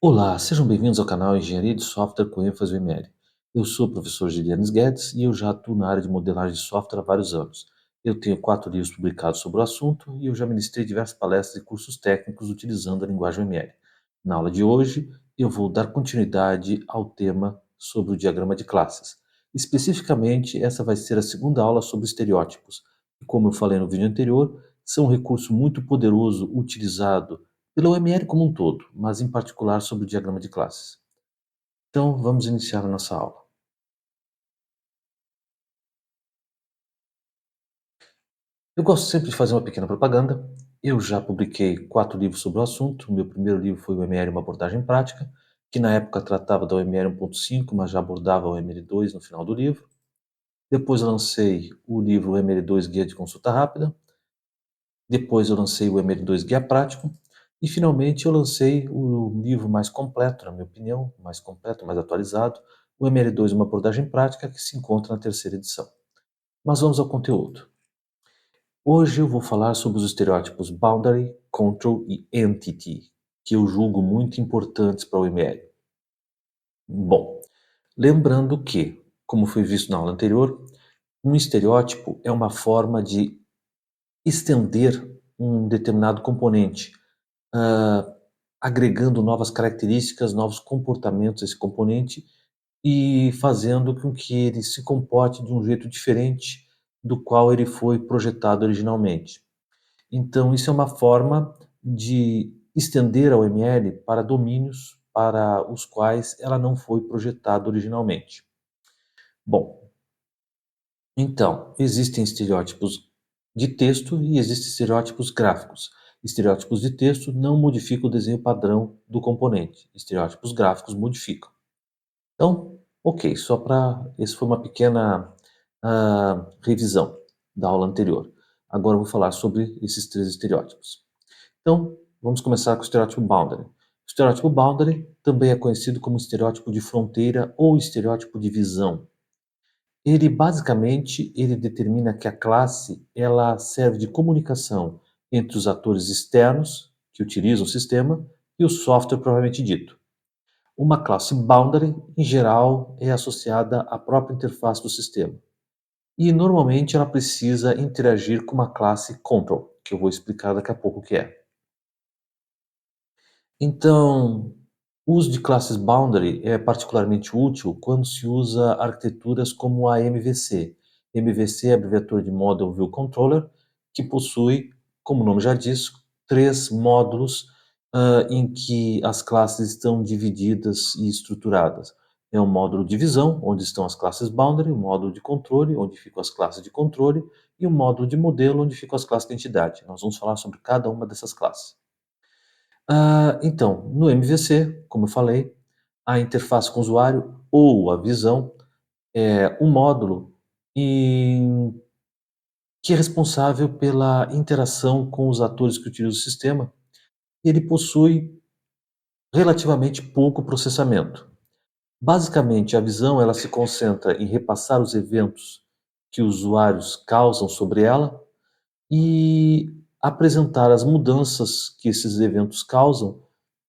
Olá, sejam bem-vindos ao canal Engenharia de Software com ênfase em ML. Eu sou o professor Gilianes Guedes e eu já atuo na área de modelagem de software há vários anos. Eu tenho 4 livros publicados sobre o assunto e eu já ministrei diversas palestras e cursos técnicos utilizando a linguagem ML. Na aula de hoje, eu vou dar continuidade ao tema sobre o diagrama de classes. Especificamente, essa vai ser a segunda aula sobre estereótipos. E como eu falei no vídeo anterior, são um recurso muito poderoso utilizado pela UML como um todo, mas em particular sobre o diagrama de classes. Então, vamos iniciar a nossa aula. Eu gosto sempre de fazer uma pequena propaganda. Eu já publiquei 4 livros sobre o assunto. O meu primeiro livro foi o ML, uma abordagem prática, que na época tratava da OML 1.5, mas já abordava o ML2 no final do livro. Depois eu lancei o livro ML2 Guia de Consulta Rápida. Depois eu lancei o ML2 Guia Prático. E finalmente eu lancei o livro mais completo, na minha opinião, mais completo, mais atualizado, o ML2, uma abordagem prática, que se encontra na terceira edição. Mas vamos ao conteúdo. Hoje eu vou falar sobre os estereótipos Boundary, Control e Entity, que eu julgo muito importantes para o ML. Bom, lembrando que, como foi visto na aula anterior, um estereótipo é uma forma de estender um determinado componente, ah, agregando novas características, novos comportamentos a esse componente e fazendo com que ele se comporte de um jeito diferente do qual ele foi projetado originalmente. Então, isso é uma forma de estender a OML para domínios para os quais ela não foi projetada originalmente. Bom, então, existem estereótipos de texto e existem estereótipos gráficos. Estereótipos de texto não modificam o desenho padrão do componente. Estereótipos gráficos modificam. Então, ok, só para. Essa foi uma pequena revisão da aula anterior. Agora eu vou falar sobre esses 3 estereótipos. Então, vamos começar com o estereótipo boundary. O estereótipo boundary também é conhecido como estereótipo de fronteira ou estereótipo de visão. Ele basicamente ele determina que a classe ela serve de comunicação entre os atores externos que utilizam o sistema e o software propriamente dito. Uma classe boundary, em geral, é associada à própria interface do sistema. E normalmente ela precisa interagir com uma classe control, que eu vou explicar daqui a pouco o que é. Então, o uso de classes boundary é particularmente útil quando se usa arquiteturas como a MVC. MVC é a abreviatura de Model View Controller, que possui, como o nome já diz, 3 módulos em que as classes estão divididas e estruturadas. É um módulo de visão, onde estão as classes boundary, um módulo de controle, onde ficam as classes de controle, e um módulo de modelo, onde ficam as classes de entidade. Nós vamos falar sobre cada uma dessas classes. Então, no MVC, como eu falei, a interface com o usuário ou a visão é um módulo em que é responsável pela interação com os atores que utilizam o sistema. Ele possui relativamente pouco processamento. Basicamente, a visão ela se concentra em repassar os eventos que os usuários causam sobre ela e apresentar as mudanças que esses eventos causam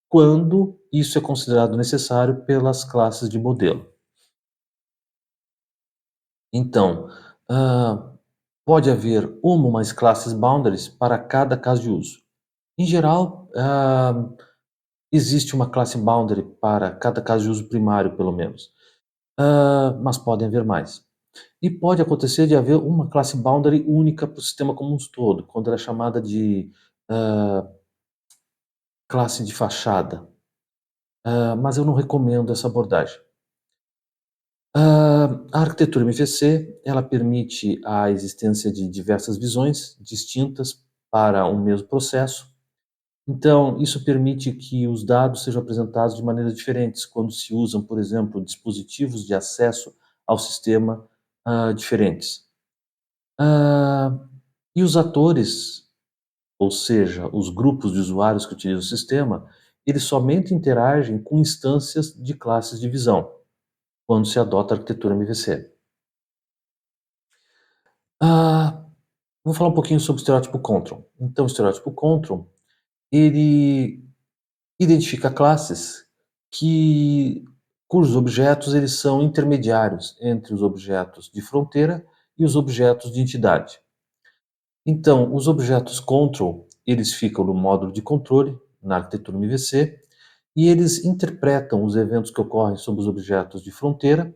quando isso é considerado necessário pelas classes de modelo. Então, hã, pode haver uma ou mais classes boundaries para cada caso de uso. Em geral, existe uma classe boundary para cada caso de uso primário, pelo menos, mas podem haver mais. E pode acontecer de haver uma classe boundary única para o sistema como um todo, quando ela é chamada de hã, classe de fachada, mas eu não recomendo essa abordagem. A arquitetura MVC, ela permite a existência de diversas visões distintas para um mesmo processo. Então, isso permite que os dados sejam apresentados de maneiras diferentes quando se usam, por exemplo, dispositivos de acesso ao sistema diferentes. Ah, e os atores, ou seja, os grupos de usuários que utilizam o sistema, eles somente interagem com instâncias de classes de visão, quando se adota a arquitetura MVC. Ah, Vou falar um pouquinho sobre o estereótipo control. Então, o estereótipo control, ele identifica classes que cujos objetos eles são intermediários entre os objetos de fronteira e os objetos de entidade. Então, os objetos control, eles ficam no módulo de controle, na arquitetura MVC, e eles interpretam os eventos que ocorrem sobre os objetos de fronteira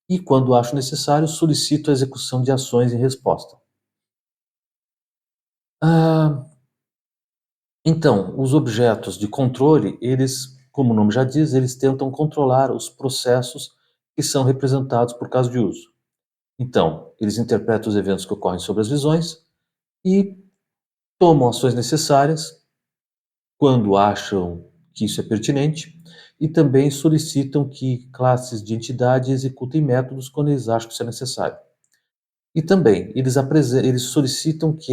e, quando acho necessário, solicitam a execução de ações em resposta. Ah, então, os objetos de controle, eles, como o nome já diz, eles tentam controlar os processos que são representados por caso de uso. Então, eles interpretam os eventos que ocorrem sobre as visões e tomam ações necessárias quando acham que isso é pertinente e também solicitam que classes de entidade executem métodos quando eles acham que isso é necessário. E também eles solicitam que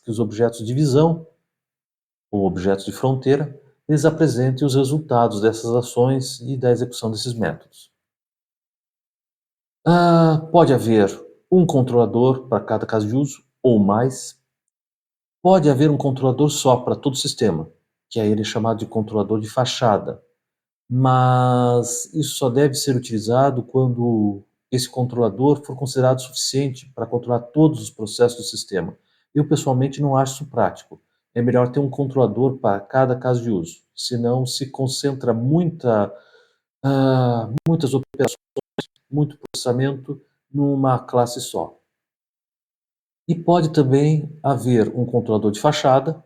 os objetos de visão ou objetos de fronteira eles apresentem os resultados dessas ações e da execução desses métodos. Pode haver um controlador para cada caso de uso ou mais. Pode haver um controlador só para todo o sistema, que aí ele é chamado de controlador de fachada, mas isso só deve ser utilizado quando esse controlador for considerado suficiente para controlar todos os processos do sistema. Eu, pessoalmente, não acho isso prático. É melhor ter um controlador para cada caso de uso, senão se concentra muitas operações, muito processamento numa classe só. E pode também haver um controlador de fachada,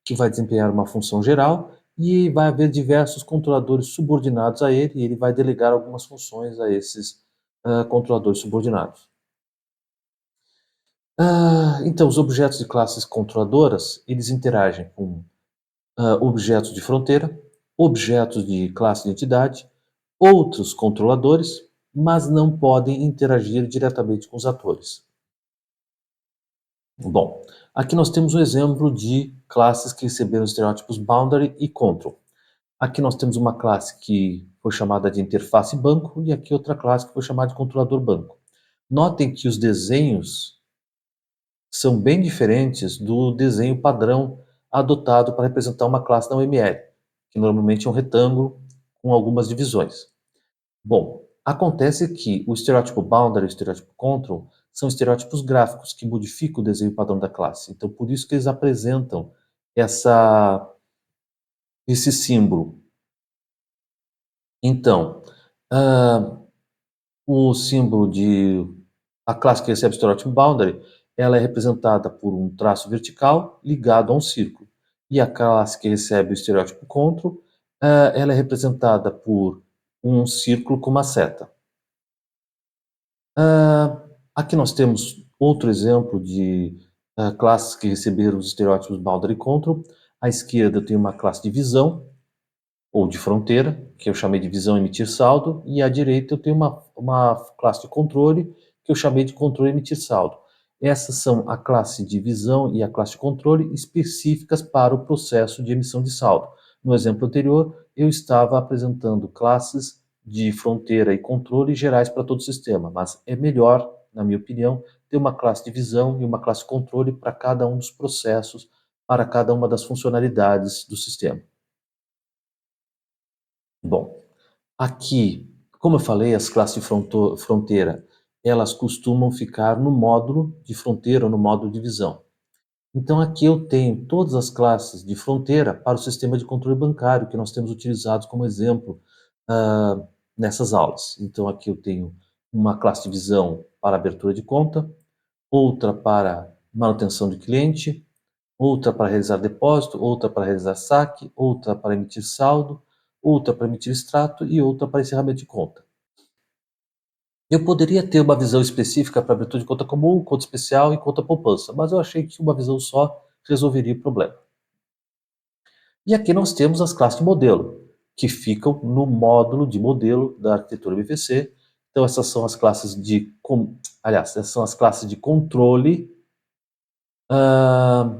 que vai desempenhar uma função geral, e vai haver diversos controladores subordinados a ele, e ele vai delegar algumas funções a esses controladores subordinados. Então, os objetos de classes controladoras, eles interagem com objetos de fronteira, objetos de classe de entidade, outros controladores, mas não podem interagir diretamente com os atores. Bom, aqui nós temos um exemplo de classes que receberam os estereótipos boundary e control. Aqui nós temos uma classe que foi chamada de interface banco e aqui outra classe que foi chamada de controlador banco. Notem que os desenhos são bem diferentes do desenho padrão adotado para representar uma classe da UML, que normalmente é um retângulo com algumas divisões. Bom, acontece que o estereótipo boundary e o estereótipo control são estereótipos gráficos que modificam o desenho padrão da classe. Então, por isso que eles apresentam esse símbolo. Então, ah, o símbolo de a classe que recebe o estereótipo boundary, ela é representada por um traço vertical ligado a um círculo. E a classe que recebe o estereótipo control, ela é representada por um círculo com uma seta. Aqui nós temos outro exemplo de classes que receberam os estereótipos boundary control. À esquerda eu tenho uma classe de visão, ou de fronteira, que eu chamei de visão emitir saldo, e à direita eu tenho uma classe de controle, que eu chamei de controle emitir saldo. Essas são a classe de visão e a classe de controle específicas para o processo de emissão de saldo. No exemplo anterior, eu estava apresentando classes de fronteira e controle gerais para todo o sistema, mas é melhor, na minha opinião, ter uma classe de visão e uma classe de controle para cada um dos processos, para cada uma das funcionalidades do sistema. Bom, aqui, como eu falei, as classes de fronteira, elas costumam ficar no módulo de fronteira ou no módulo de visão. Então aqui eu tenho todas as classes de fronteira para o sistema de controle bancário que nós temos utilizado como exemplo ah, nessas aulas. Então aqui eu tenho uma classe de visão para abertura de conta, outra para manutenção de cliente, outra para realizar depósito, outra para realizar saque, outra para emitir saldo, outra para emitir extrato e outra para encerramento de conta. Eu poderia ter uma visão específica para abertura de conta comum, conta especial e conta poupança, mas eu achei que uma visão só resolveria o problema. E aqui nós temos as classes de modelo, que ficam no módulo de modelo da arquitetura MVC. Então essas são as classes essas são as classes de controle ah,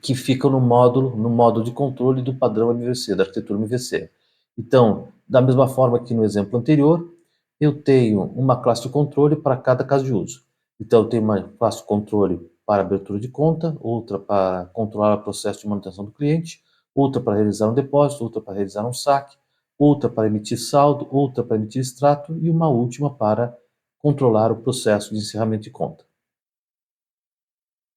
que ficam no módulo de controle do padrão MVC, da arquitetura MVC. Então, da mesma forma que no exemplo anterior, eu tenho uma classe de controle para cada caso de uso. Então, eu tenho uma classe de controle para abertura de conta, outra para controlar o processo de manutenção do cliente, outra para realizar um depósito, outra para realizar um saque, outra para emitir saldo, outra para emitir extrato e uma última para controlar o processo de encerramento de conta.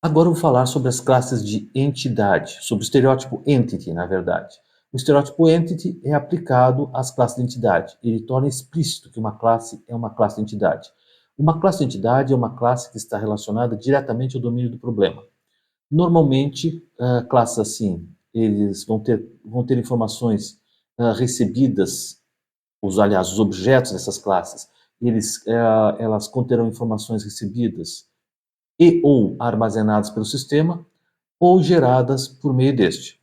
Agora eu vou falar sobre as classes de entidade, sobre o estereótipo entity, na verdade. O estereótipo entity é aplicado às classes de entidade. Ele torna explícito que uma classe é uma classe de entidade. Uma classe de entidade é uma classe que está relacionada diretamente ao domínio do problema. Normalmente, classes assim, eles vão ter informações recebidas, aliás, os objetos dessas classes, elas conterão informações recebidas e ou armazenadas pelo sistema ou geradas por meio deste.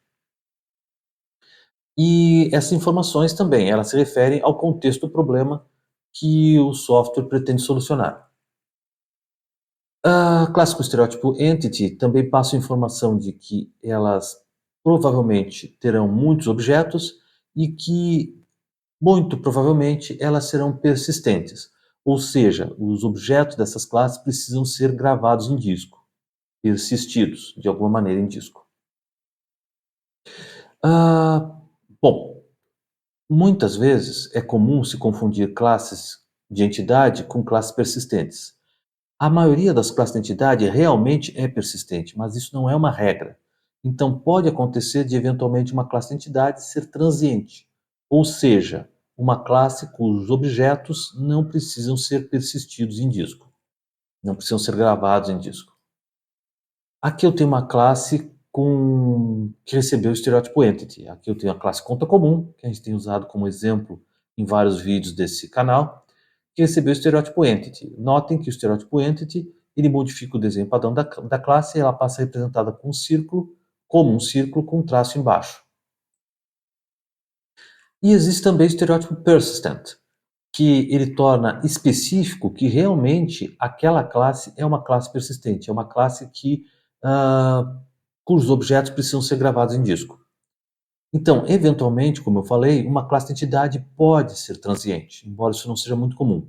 E essas informações também, elas se referem ao contexto do problema que o software pretende solucionar. A classe com estereótipo entity também passa a informação de que elas provavelmente terão muitos objetos e que, muito provavelmente, elas serão persistentes. Ou seja, os objetos dessas classes precisam ser gravados em disco, persistidos de alguma maneira em disco. Ah, bom, muitas vezes é comum se confundir classes de entidade com classes persistentes. A maioria das classes de entidade realmente é persistente, mas isso não é uma regra. Então, pode acontecer de eventualmente uma classe de entidade ser transiente, ou seja, uma classe cujos objetos não precisam ser persistidos em disco, não precisam ser gravados em disco. Aqui eu tenho uma classe que recebeu o estereótipo entity. Aqui eu tenho a classe conta comum, que a gente tem usado como exemplo em vários vídeos desse canal, que recebeu o estereótipo entity. Notem que o estereótipo entity ele modifica o desenho padrão da classe e ela passa representada com um círculo, como um círculo com um traço embaixo. E existe também o estereótipo persistent, que ele torna específico que realmente aquela classe é uma classe persistente, é uma classe ah, cujos objetos precisam ser gravados em disco. Então, eventualmente, como eu falei, uma classe de entidade pode ser transiente, embora isso não seja muito comum.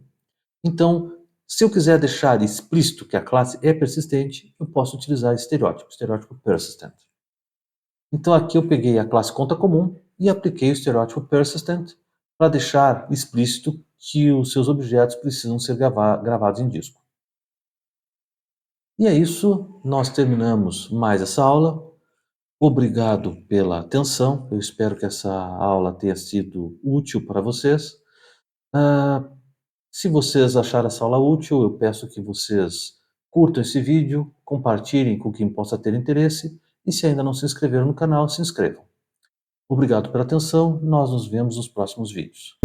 Então, se eu quiser deixar explícito que a classe é persistente, eu posso utilizar esse estereótipo persistent. Então, aqui eu peguei a classe conta comum e apliquei o estereótipo persistent para deixar explícito que os seus objetos precisam ser gravados em disco. E é isso, nós terminamos mais essa aula. Obrigado pela atenção, eu espero que essa aula tenha sido útil para vocês. Ah, Se vocês acharam essa aula útil, eu peço que vocês curtam esse vídeo, compartilhem com quem possa ter interesse e se ainda não se inscreveram no canal, se inscrevam. Obrigado pela atenção, nós nos vemos nos próximos vídeos.